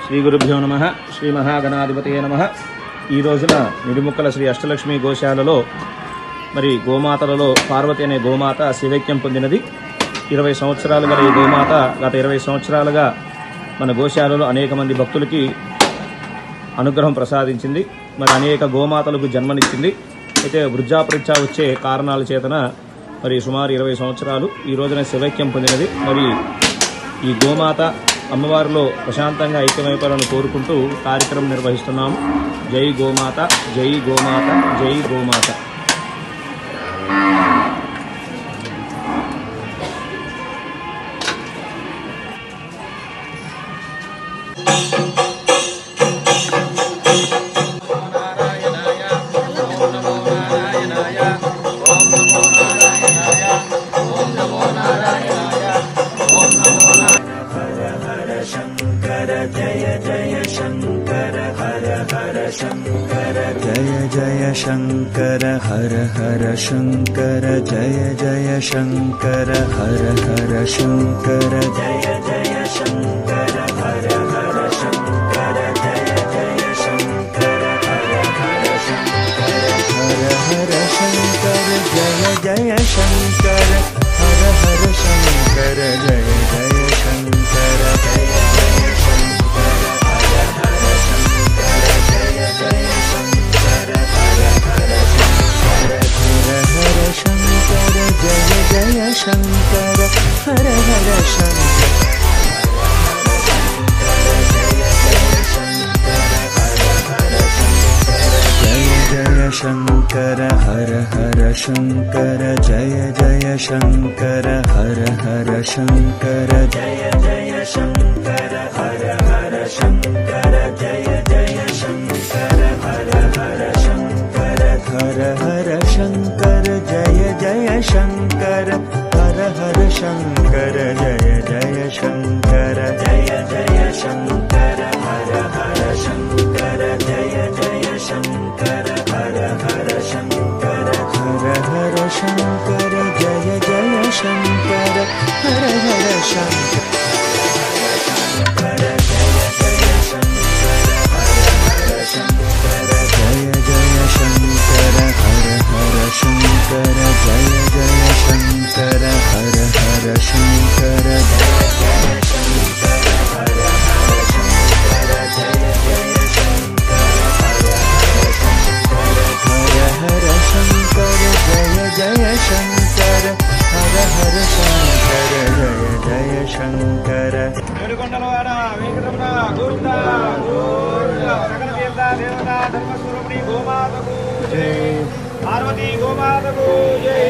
శ్రీ గురుభ్యో నమః. శ్రీ మహాగణాధిపతయే నమః. ఈ రోజున నిడుముక్కల శ్రీ అష్టలక్ష్మి గోశాలలో మరి గోమాతలలో పార్వతి అనే గోమాత శివైక్యం పొందినది. 20 సంవత్సరాలు గల ఈ గోమాత గత 20 సంవత్సరాలుగా మన గోశాలలో అనేక మంది భక్తులకి అనుగ్రహం ప్రసాదించింది. మరి అనేక గోమాతలకు జన్మనిచ్చింది. అయితే వృద్ధాపరీక్ష వచ్చే కారణాల చేతన మరి సుమారు 20 సంవత్సరాలు ఈ రోజున శివైక్యం పొందినది. మరి ఈ గోమాత అమ్మవారిలో ప్రశాంతంగా ఐక్యమైపోవాలని కోరుకుంటూ కార్యక్రమం నిర్వహిస్తున్నాము. జై గోమాత, జై గోమాత, జై గోమాత. जय जय शंकर हर हर शंकर जय जय शंकर हर हर शंकर जय जय शंकर हर हर शंकर जय जय शंकर हर हर शंकर हर हर शंकर जय जय शंकर हर हर शंकर जय जय शंकर जय जय शंकर हर हर शंकर जय जय शंकर हर हर शंकर हर हर शंकर जय जय शंकर हर हर शंकर शंकर हर हर शंकर जय जय शंकर हर हर शंकर जय जय शंकर हर हर शंकर जय जय शंकर हर हर शंकर हर हर शंकर जय जय शंकर हर हर शंकर जय जय शंकर जय जय शंकर हर हर शंकर जय जय शंकर हर हर शंकर हर हर शंकर जय जय शंकर हर हर शंकर जय जय शंकर हर हर शंकर जय जय शंकर हर हर शंकर जय जय शंकर हर हर शंकर जय जय शंकर हर हर शंकर जय जय शंकर हर हर शंकर हर हर शंकर जय जय शंकर हर हर शंकर जय जय शंकर ఏడుకొండలవాడ వెంకటరమణ గోవింద గోవింద. సకల తీర్థ దేవతా ధర్మస్వరూపిణి గోమాతకు జై. పార్వతీ గోమాతకు జై.